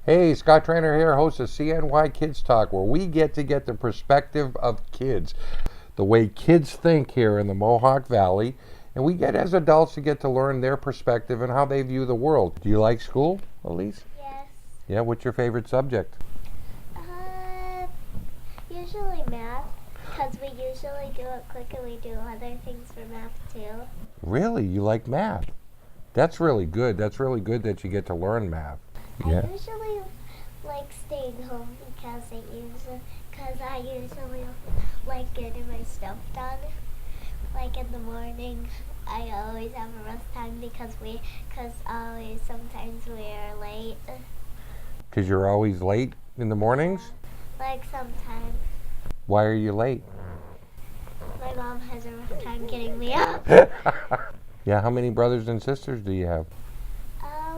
Hey, Scott Tranter here, host of CNY Kids Talk, where we get the perspective of kids, the way kids think here in the Mohawk Valley, and we get as adults to get to learn their perspective and how they view the world. Do you like school, Alyse? Yes. Yeah, what's your favorite subject? Usually math, because we usually do it quick and we do other things for math too. Really? You like math? That's really good. That's really good that you get to learn math. Yeah. I usually like staying home because I usually like getting my stuff done. Like in the morning, I always have a rough time because sometimes we are late. Because you're always late in the mornings? Like sometimes. Why are you late? My mom has a rough time getting me up. Yeah, how many brothers and sisters do you have?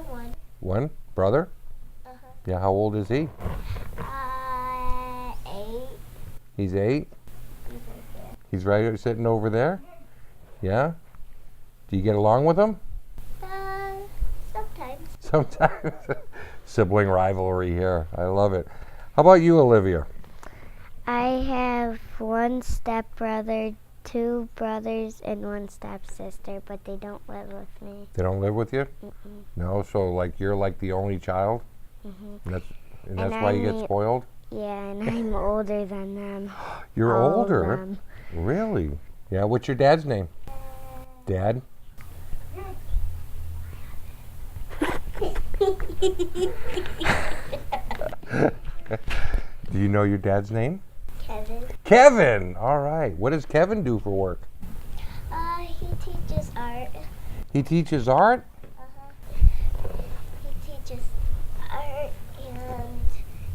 One. One brother? Uh-huh. Yeah, how old is he? 8. He's 8? He's right sitting over there? Yeah? Do you get along with him? Sometimes. Sometimes. Sibling rivalry here. I love it. How about you, Alivia? I have one stepbrother, 2 brothers, and 1 stepsister, but they don't live with me. They don't live with you? Mm-mm. No, so like you're like the only child? Mm-hmm. And that's why you get spoiled? Yeah, and I'm older than them. You're All of older? them. Really? Yeah, what's your dad's name? Dad? Do you know your dad's name? Kevin. Kevin! All right. What does Kevin do for work? He teaches art. He teaches art? He teaches art, and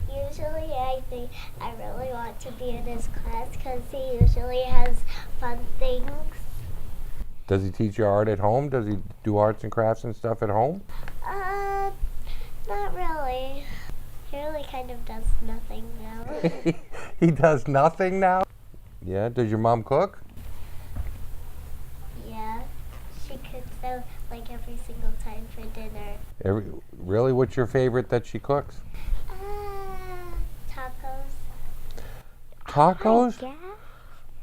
usually I think I really want to be in his class because he usually has fun things. Does he teach you art at home? Does he do arts and crafts and stuff at home? Not really. He really kind of does nothing now. He does nothing now? Yeah. Does your mom cook? Yeah, she cooks out like every single time for dinner. Really? What's your favorite that she cooks? Tacos. Tacos? Yeah,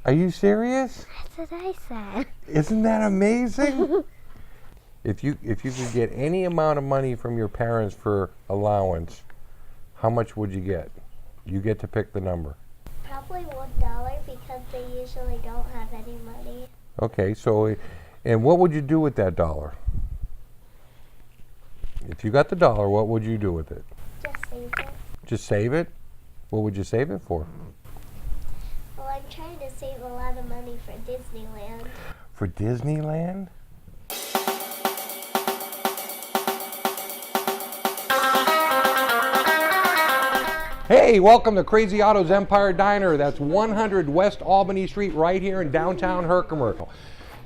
Are you serious? that's what I said. Isn't that amazing? If you could get any amount of money from your parents for allowance, how much would you get? You get to pick the number. Probably $1 because they usually don't have any money. Okay, so, and what would you do with that dollar? If you got the dollar, what would you do with it? Just save it. Just save it? What would you save it for? Well, I'm trying to save a lot of money for Disneyland. For Disneyland? Hey, welcome to Crazy Otto's Empire Diner. That's 100 West Albany Street right here in downtown Herkimer.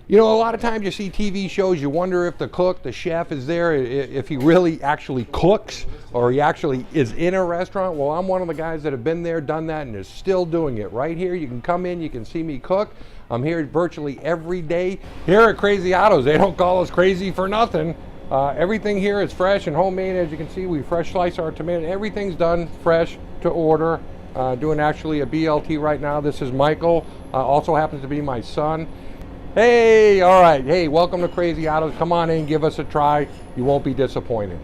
You know, a lot of times you see TV shows, you wonder if the cook, the chef is there, if he really actually cooks or he actually is in a restaurant. Well, I'm one of the guys that have been there, done that, and is still doing it. Right here, you can come in, you can see me cook. I'm here virtually every day. Here at Crazy Otto's, they don't call us crazy for nothing. Everything here is fresh and homemade. As you can see, we fresh slice our tomato. Everything's done fresh to order. Doing actually a BLT right now. This is Michael, also happens to be my son. Hey, all right. Hey, welcome to Crazy Otto's. Come on in, give us a try. You won't be disappointed.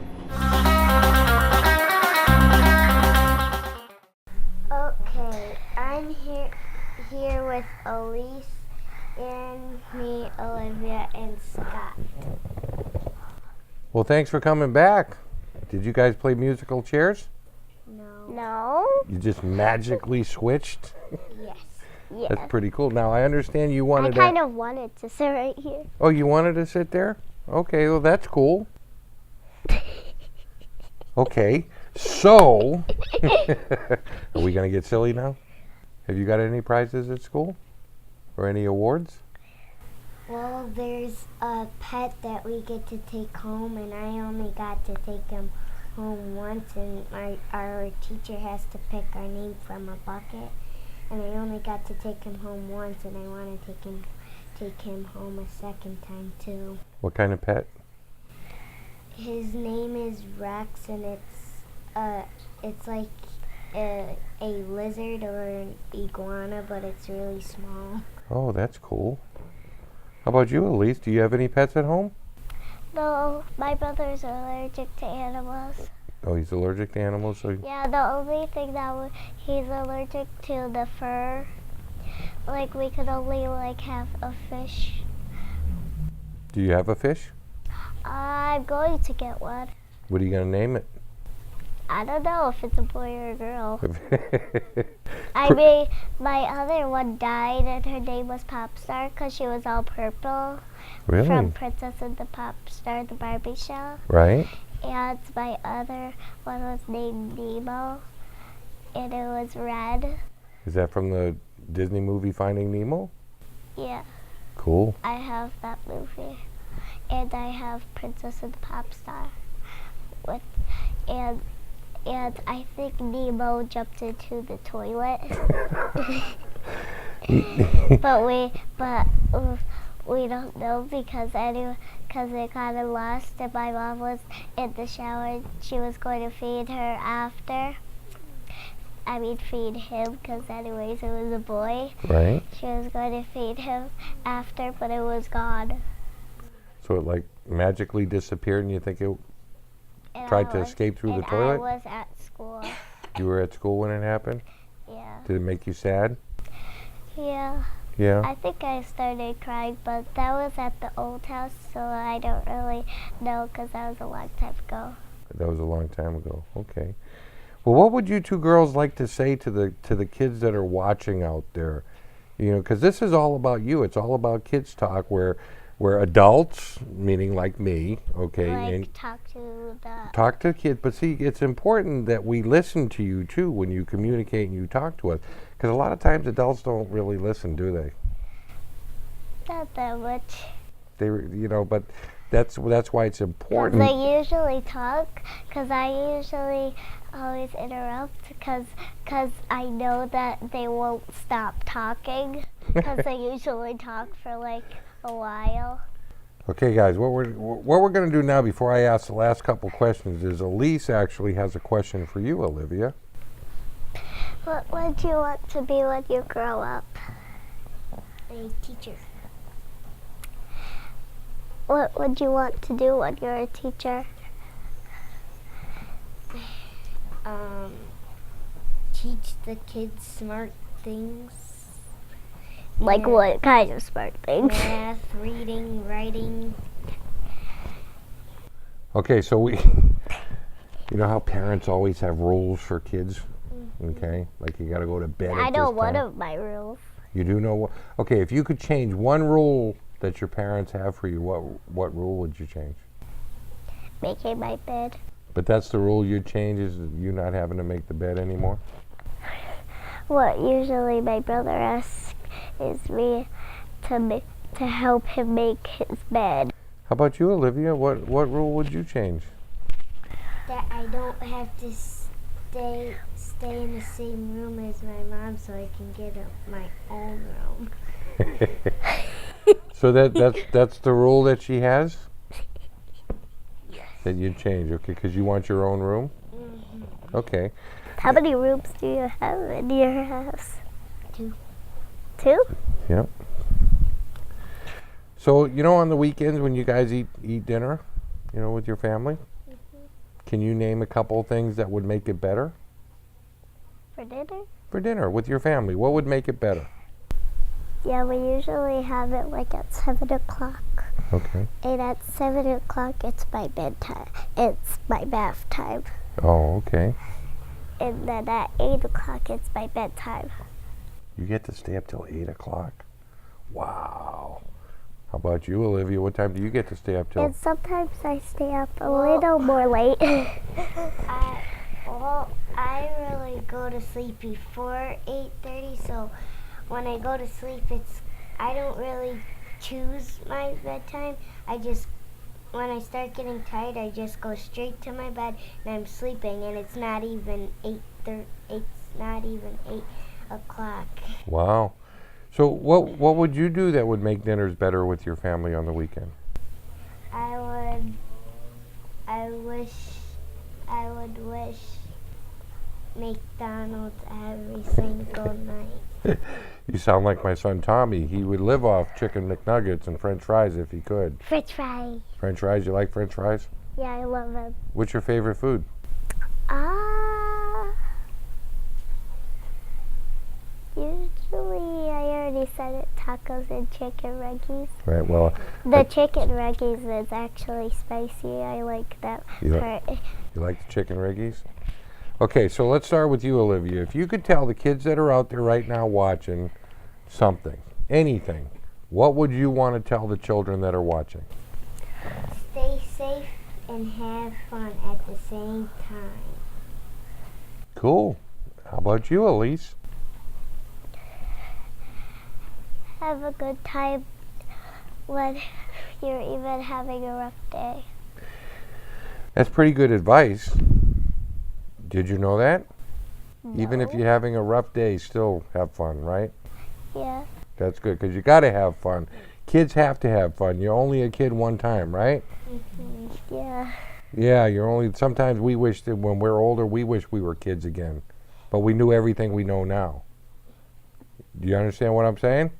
Okay, I'm here with Alyse and me, Alivia, and Scott. Well, thanks for coming back. Did you guys play musical chairs? No. You just magically switched? Yes. That's pretty cool. Now, I understand you wanted I kind of wanted to sit right here. Oh, you wanted to sit there? Okay, well, that's cool. Okay, so, are we going to get silly now? Have you got any prizes at school? Or any awards? Well, there's a pet that we get to take home, and I only got to take him home once, and our teacher has to pick our name from a bucket, and I only got to take him home once, and I want to take him home a second time too. What kind of pet? His name is Rex, and it's it's like a lizard or an iguana, but it's really small. Oh, that's cool. How about you, Alyse? Do you have any pets at home? No, my brother's allergic to animals. Oh, he's allergic to animals, so Yeah, the only thing that he's allergic to the fur. Like we could only like have a fish. do you have a fish? I'm going to get one. What are you gonna name it? I don't know if it's a boy or a girl. I mean, my other one died and her name was Popstar because she was all purple. Really? From Princess and the Popstar, the Barbie show. Right? And my other one was named Nemo, and it was red. Is that from the Disney movie Finding Nemo? Yeah, Cool. I have that movie. And I have Princess and the Popstar. And I think Nemo jumped into the toilet. but we don't know because it got lost and my mom was in the shower. She was going to feed her after. I mean feed him because anyways it was a boy. Right? She was going to feed him after, but it was gone. So it like magically disappeared and you think it And tried to escape through the toilet? I was at school. You were at school when it happened? Yeah. Did it make you sad? Yeah. Yeah? I think I started crying, but that was at the old house, so I don't really know because that was a long time ago. That was a long time ago. Okay. Well, what would you two girls like to say to the kids that are watching out there? You know, because this is all about you. It's all about Kids Talk, where adults, meaning like me, okay, and Talk to kids. But see, it's important that we listen to you too when you communicate and you talk to us, because a lot of times adults don't really listen, do they? Not that much. But that's why it's important. They usually talk, because I usually always interrupt, because I know that they won't stop talking, because they usually talk for like a while. Okay, guys, what we're going to do now before I ask the last couple questions is Alyse actually has a question for you, Alivia. What would you want to be when you grow up? A teacher. What would you want to do when you're a teacher? Teach the kids smart things. Like Yeah. what kind of smart things? Math, reading, writing. Okay, so you know how parents always have rules for kids, okay? Like you got to go to bed. I at know this one time. of my rules. You do know what? Okay, if you could change one rule that your parents have for you, what rule would you change? Making my bed. But that's the rule you'd change, is you not having to make the bed anymore? What usually my brother asks is me to help him make his bed. How about you, Olivia? What rule would you change? That I don't have to stay in the same room as my mom, so I can get my own room. So that's the rule that she has? That you'd change, okay, because you want your own room? Mm-hmm. Okay. How many rooms do you have in your house? 2. 2? Yep. So, on the weekends when you guys eat dinner, with your family, can you name a couple of things that would make it better? For dinner? For dinner, with your family, what would make it better? Yeah, we usually have it like at 7 o'clock. Okay. And at 7 o'clock, it's my bedtime. It's my bath time. Oh, okay. And then at 8 o'clock, it's my bedtime. You get to stay up till 8 o'clock? Wow. How about you, Olivia? What time do you get to stay up till? And sometimes I stay up a little more late. I really go to sleep before 8:30, so when I go to sleep, I don't really choose my bedtime. When I start getting tired, I just go straight to my bed and I'm sleeping, and it's not even 8 o'clock. Wow. So what would you do that would make dinners better with your family on the weekend? I would wish McDonald's every single night. You sound like my son Tommy. He would live off chicken McNuggets and French fries if he could. French fries. French fries, you like French fries? Yeah, I love them. What's your favorite food? Usually, I already said it, tacos and chicken Reggies. Right, well, The chicken Reggies is actually spicy. I like that part. you like the chicken Reggies? Okay, so let's start with you, Alivia. If you could tell the kids that are out there right now watching something, anything, what would you want to tell the children that are watching? Stay safe and have fun at the same time. Cool. How about you, Alyse? Have a good time when you're even having a rough day. That's pretty good advice. Did you know that? No. Even if you're having a rough day, still have fun, right? Yeah. That's good, because you got to have fun. Kids have to have fun. You're only a kid one time, right? Mm-hmm. Yeah. Yeah, sometimes we wish that when we're older, we wish we were kids again. But we knew everything we know now. Do you understand what I'm saying?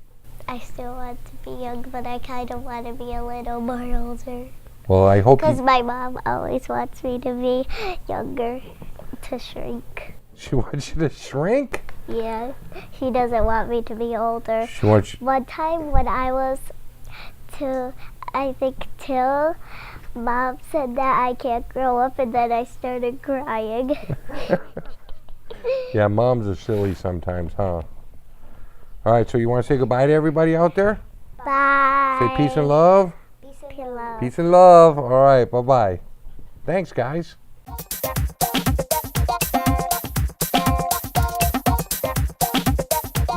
I still want to be young, but I kind of want to be a little more older. Well, I hope Because my mom always wants me to be younger, to shrink. She wants you to shrink? Yeah, she doesn't want me to be older. She wants you... One time when I was I think 2, Mom said that I can't grow up, and then I started crying. Yeah, moms are silly sometimes, huh? All right, so you want to say goodbye to everybody out there? Bye. Say peace and love. Peace and love. Peace and love. All right, bye-bye. Thanks, guys.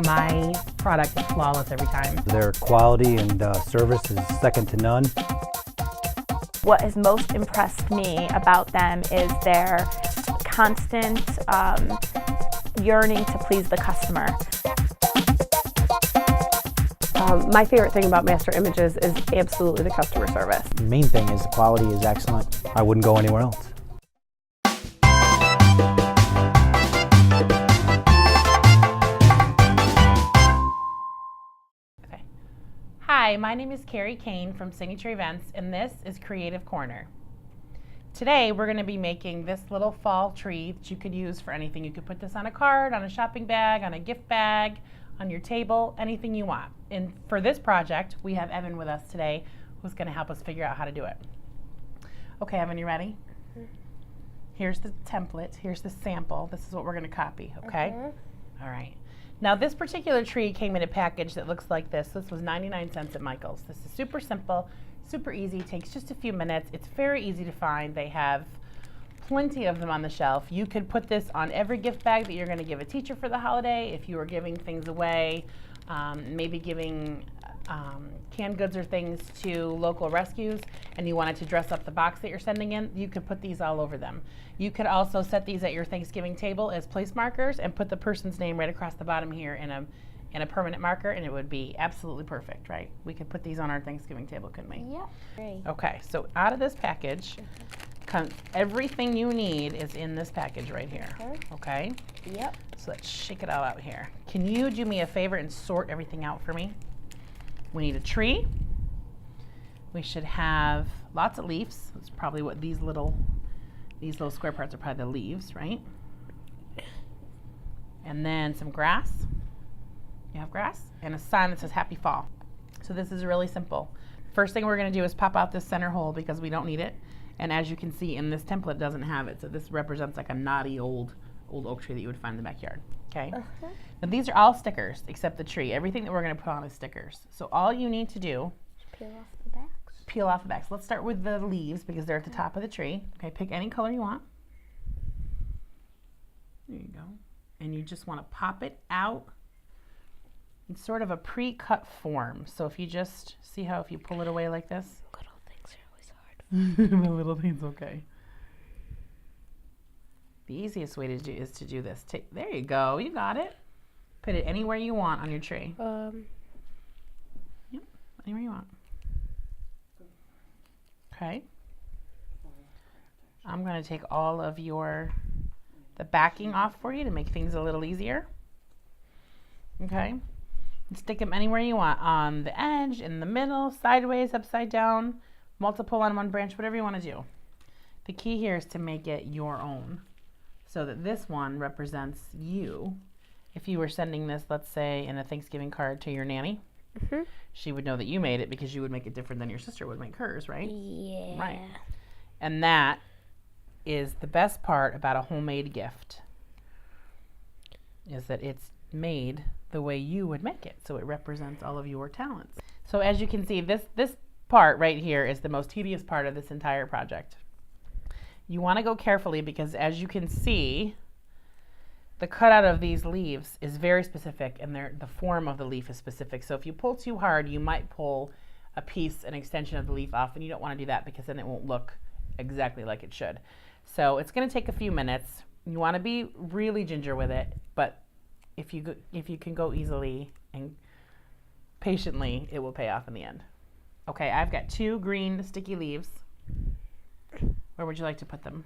My product is flawless every time. Their quality and service is second to none. What has most impressed me about them is their constant yearning to please the customer. My favorite thing about Master Images is absolutely the customer service. The main thing is the quality is excellent. I wouldn't go anywhere else. Hi, my name is Keri Kane from Signature Events, and this is Creative Corner. Today we're going to be making this little fall tree that you could use for anything. You could put this on a card, on a shopping bag, on a gift bag, on your table, anything you want. And for this project, we have Evan with us today, who's going to help us figure out how to do it. Okay, Evan, you ready? Here's the template. Here's the sample. This is what we're going to copy, okay? All right. Now, this particular tree came in a package that looks like this. This was 99 cents at Michael's. This is super simple, super easy, takes just a few minutes. It's very easy to find. They have plenty of them on the shelf. You could put this on every gift bag that you're going to give a teacher for the holiday. If you were giving things away, maybe giving canned goods or things to local rescues, and you wanted to dress up the box that you're sending in, you could put these all over them. You could also set these at your Thanksgiving table as place markers and put the person's name right across the bottom here in a permanent marker, and it would be absolutely perfect, right? We could put these on our Thanksgiving table, couldn't we? Yeah. Great. Okay, so out of this package, everything you need is in this package right here, okay? Yep. So let's shake it all out here. Can you do me a favor and sort everything out for me? We need a tree. We should have lots of leaves. That's probably what these little square parts are probably the leaves, right? And then some grass. You have grass? And a sign that says Happy Fall. So this is really simple. First thing we're going to do is pop out this center hole because we don't need it. And as you can see in this template, it doesn't have it. So this represents like a knotty old oak tree that you would find in the backyard. Okay? Now these are all stickers except the tree. Everything that we're going to put on is stickers. So all you need to do, Peel off the backs. peel off the backs. Let's start with the leaves because they're at the top of the tree. Okay, pick any color you want. There you go. And you just want to pop it out in sort of a pre-cut form. So if you just see how if you pull it away like this. Little things are always hard. The little thing's okay. The easiest way to do is to do this. There you go. You got it. Put it anywhere you want on your tree. Yep, anywhere you want. Okay. I'm going to take all of your the backing off for you to make things a little easier. Okay, and stick them anywhere you want, on the edge, in the middle, sideways, upside down, multiple on one branch, whatever you want to do. The key here is to make it your own, so that this one represents you. If you were sending this, let's say, in a Thanksgiving card to your nanny, she would know that you made it because you would make it different than your sister would make hers, right? Yeah. Right. And that is the best part about a homemade gift, is that it's made the way you would make it, so it represents all of your talents. So as you can see, this part right here is the most tedious part of this entire project. You want to go carefully because, as you can see, the cutout of these leaves is very specific, and the form of the leaf is specific. So if you pull too hard, you might pull a piece, an extension of the leaf off, and you don't want to do that because then it won't look exactly like it should. So it's going to take a few minutes. You want to be really ginger with it, but if you can go easily and patiently, it will pay off in the end. Okay, I've got 2 green sticky leaves. Where would you like to put them?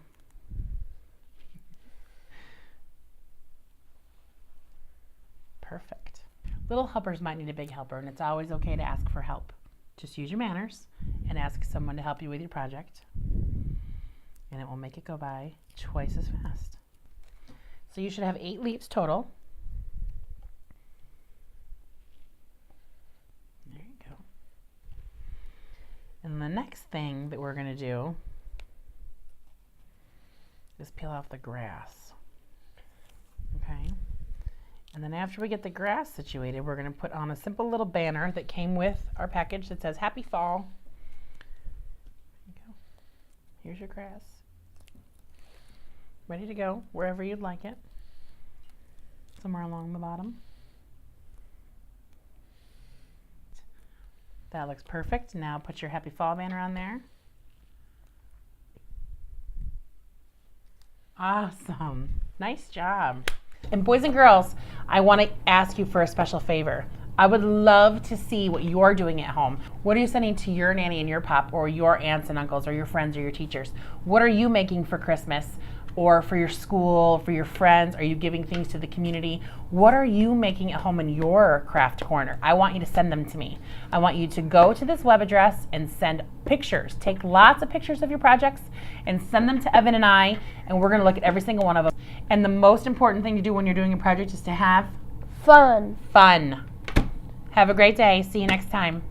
Perfect. Little helpers might need a big helper, and it's always okay to ask for help. Just use your manners and ask someone to help you with your project, and it will make it go by twice as fast. So you should have 8 leaves total. There you go. And the next thing that we're going to do is peel off the grass. Okay? And then after we get the grass situated, we're going to put on a simple little banner that came with our package that says Happy Fall. There you go. Here's your grass. Ready to go wherever you'd like it. Somewhere along the bottom. That looks perfect. Now put your Happy Fall banner on there. Awesome. Nice job. And boys and girls, I want to ask you for a special favor. I would love to see what you're doing at home. What are you sending to your nanny and your pop, or your aunts and uncles, or your friends, or your teachers? What are you making for Christmas, or for your school, for your friends? Are you giving things to the community? What are you making at home in your craft corner? I want you to send them to me. I want you to go to this web address and send pictures. Take lots of pictures of your projects and send them to Evan and I, and we're going to look at every single one of them. And the most important thing to do when you're doing a project is to have Fun. fun. Have a great day. See you next time.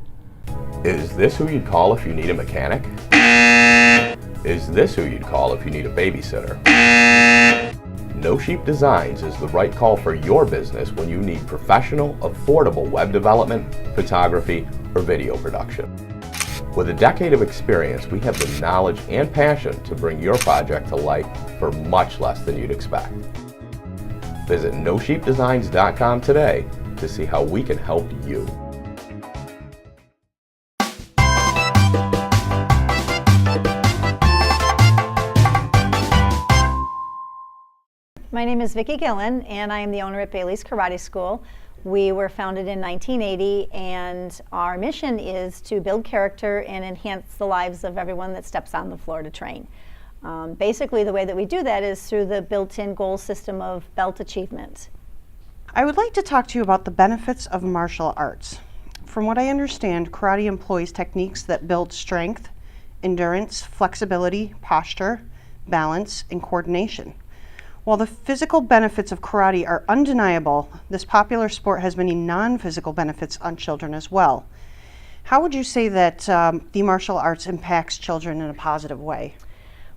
Is this who you'd call if you need a mechanic? Is this who you'd call if you need a babysitter? No Sheep Designs is the right call for your business when you need professional, affordable web development, photography, or video production. With a decade of experience, we have the knowledge and passion to bring your project to life for much less than you'd expect. Visit NoSheepDesigns.com today to see how we can help you. My name is Vicki Gillen, and I am the owner at Bailey's Karate School. We were founded in 1980, and our mission is to build character and enhance the lives of everyone that steps on the floor to train. Basically, the way that we do that is through the built-in goal system of belt achievement. I would like to talk to you about the benefits of martial arts. From what I understand, karate employs techniques that build strength, endurance, flexibility, posture, balance, and coordination. While the physical benefits of karate are undeniable, this popular sport has many non-physical benefits on children as well. How would you say that the martial arts impacts children in a positive way?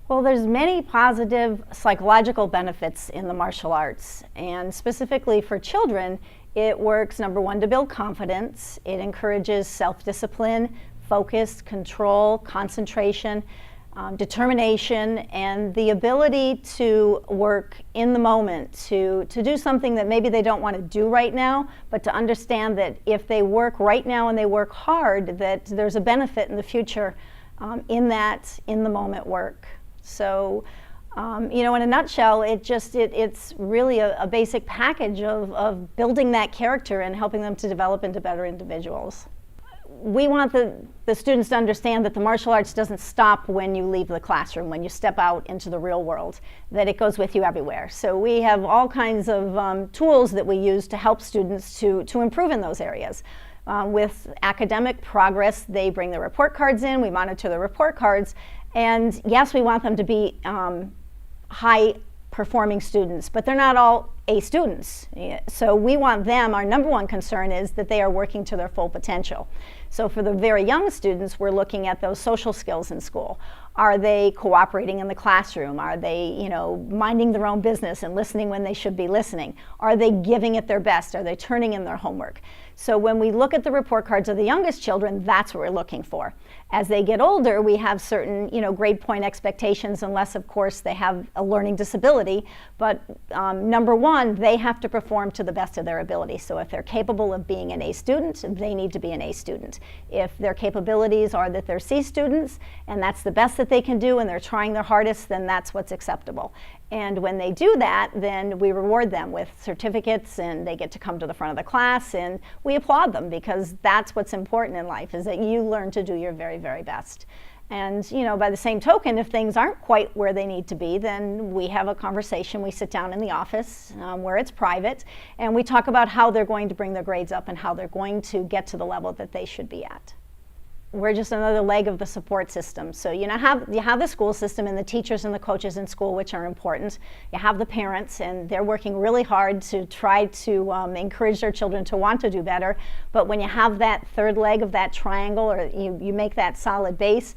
Well, there's many positive psychological benefits in the martial arts, and specifically for children, it works, number one, to build confidence. It encourages self-discipline, focus, control, concentration, determination, and the ability to work in the moment, to do something that maybe they don't want to do right now, but to understand that if they work right now and they work hard, that there's a benefit in the future in that in the moment work. So, in a nutshell, it's really a basic package of building that character and helping them to develop into better individuals. we want the students to understand that the martial arts doesn't stop when you leave the classroom, when you step out into the real world, that it goes with you everywhere. So we have all kinds of tools that we use to help students to improve in those areas. With academic progress, they bring their report cards in, we monitor the report cards, and yes, we want them to be high performing students, but they're not all A students. So we want them, our number one concern is that they are working to their full potential. So for the very young students, we're looking at those social skills in school. Are they cooperating in the classroom? Are they, minding their own business and listening when they should be listening? Are they giving it their best? Are they turning in their homework? So when we look at the report cards of the youngest children, that's what we're looking for. As they get older, we have certain, grade point expectations, unless, of course, they have a learning disability. But number one, they have to perform to the best of their ability. So if they're capable of being an A student, they need to be an A student. If their capabilities are that they're C students, and that's the best that they can do, and they're trying their hardest, then that's what's acceptable. And when they do that, then we reward them with certificates, and they get to come to the front of the class, and we applaud them, because that's what's important in life, is that you learn to do your very, very best. And by the same token, if things aren't quite where they need to be, then we have a conversation. We sit down in the office where it's private, and we talk about how they're going to bring their grades up and how they're going to get to the level that they should be at. We're just another leg of the support system. So you have the school system and the teachers and the coaches in school, which are important. You have the parents, and they're working really hard to try to encourage their children to want to do better. But when you have that third leg of that triangle, or you make that solid base,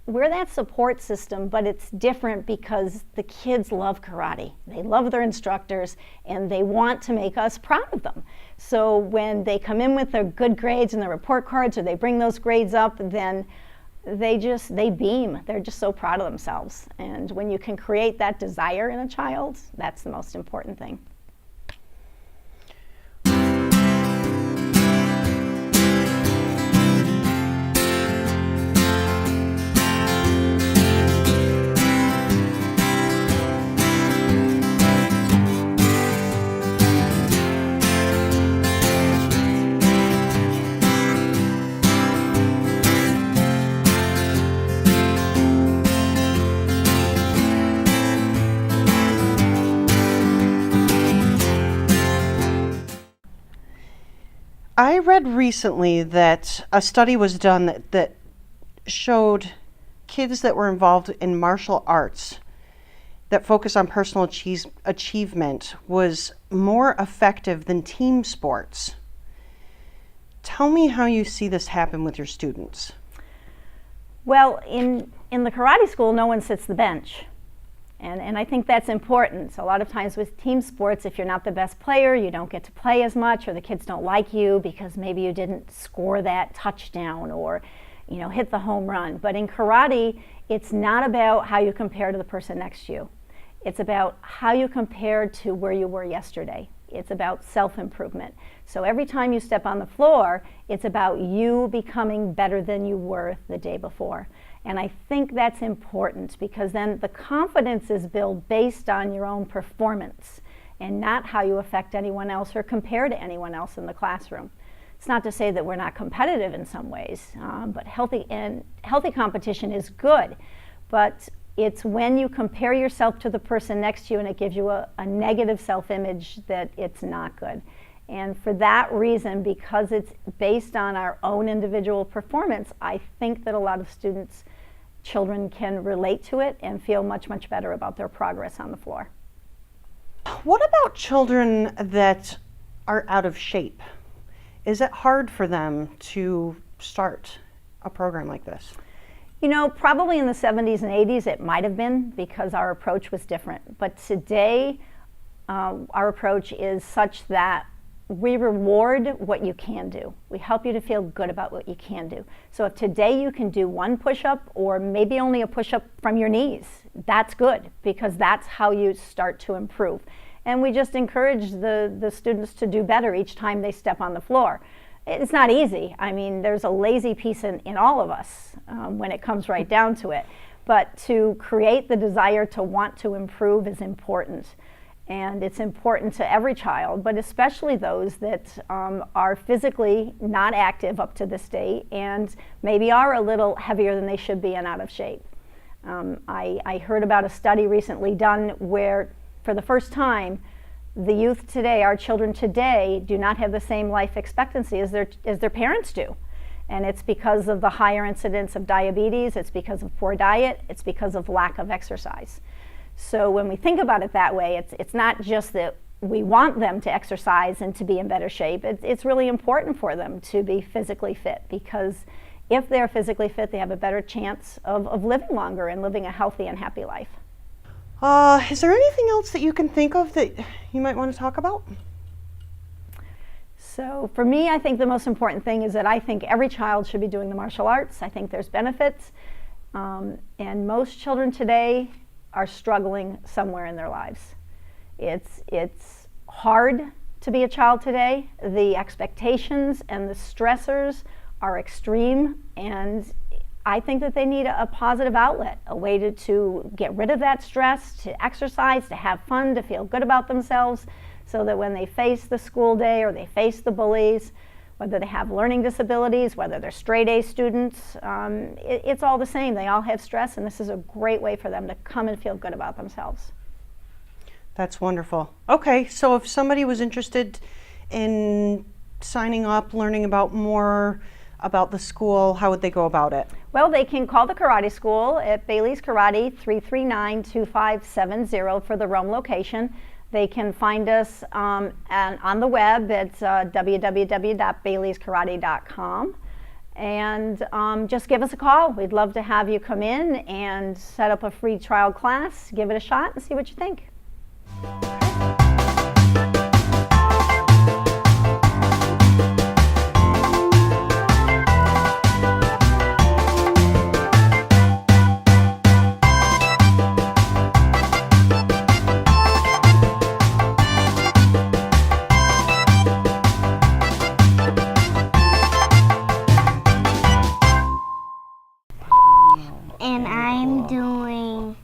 we're that support system, but it's different because the kids love karate. They love their instructors, and they want to make us proud of them. So when they come in with their good grades and their report cards, or they bring those grades up, then they beam. They're just so proud of themselves. And when you can create that desire in a child, that's the most important thing. I read recently that a study was done that showed kids that were involved in martial arts that focus on personal achievement was more effective than team sports. Tell me how you see this happen with your students. Well, in the karate school, no one sits the bench. And I think that's important. So a lot of times with team sports, if you're not the best player, you don't get to play as much, or the kids don't like you because maybe you didn't score that touchdown or hit the home run. But in karate, it's not about how you compare to the person next to you. It's about how you compare to where you were yesterday. It's about self-improvement. So every time you step on the floor, it's about you becoming better than you were the day before. And I think that's important, because then the confidence is built based on your own performance and not how you affect anyone else or compare to anyone else in the classroom. It's not to say that we're not competitive in some ways, but healthy competition is good. But it's when you compare yourself to the person next to you and it gives you a negative self-image that it's not good. And for that reason, because it's based on our own individual performance, I think that a lot of children can relate to it and feel much, much better about their progress on the floor. What about children that are out of shape? Is it hard for them to start a program like this? Probably in the 70s and 80s it might have been, because our approach was different. But today, our approach is such that we reward what you can do. We help you to feel good about what you can do. So if today you can do one push-up, or maybe only a push-up from your knees, that's good, because that's how you start to improve. And we just encourage the students to do better each time they step on the floor. It's not easy. I mean, there's a lazy piece in all of us when it comes right down to it. But to create the desire to want to improve is important. And it's important to every child, but especially those that are physically not active up to this date and maybe are a little heavier than they should be and out of shape. I heard about a study recently done where, for the first time, the youth today, our children today, do not have the same life expectancy as their parents do. And it's because of the higher incidence of diabetes, it's because of poor diet, it's because of lack of exercise. So when we think about it that way, it's not just that we want them to exercise and to be in better shape. It's really important for them to be physically fit, because if they're physically fit, they have a better chance of living longer and living a healthy and happy life. Is there anything else that you can think of that you might want to talk about? So for me, I think the most important thing is that I think every child should be doing the martial arts. I think there's benefits. And most children today are struggling somewhere in their lives. It's hard to be a child today. The expectations and the stressors are extreme, and I think that they need a positive outlet, a way to get rid of that stress, to exercise, to have fun, to feel good about themselves, so that when they face the school day or they face the bullies, whether they have learning disabilities, whether they're straight A students, it's all the same. They all have stress, and this is a great way for them to come and feel good about themselves. That's wonderful. Okay, so if somebody was interested in signing up, learning about more about the school, how would they go about it? Well, they can call the karate school at Bailey's Karate, 339-2570 for the Rome location. They can find us on the web at www.baileyskarate.com, and just give us a call. We'd love to have you come in and set up a free trial class, give it a shot, and see what you think. And I'm doing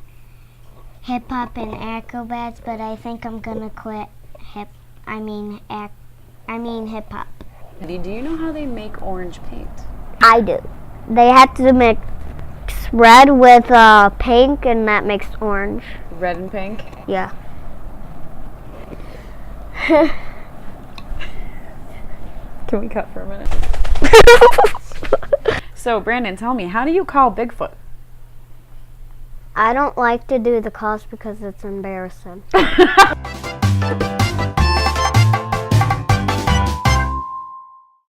hip hop and acrobats, but I think I'm gonna quit hip hop. Do you know how they make orange paint? I do. They have to mix red with pink, and that makes orange. Red and pink? Yeah. Can we cut for a minute? So, Brandon, tell me, how do you call Bigfoot? I don't like to do the calls because it's embarrassing.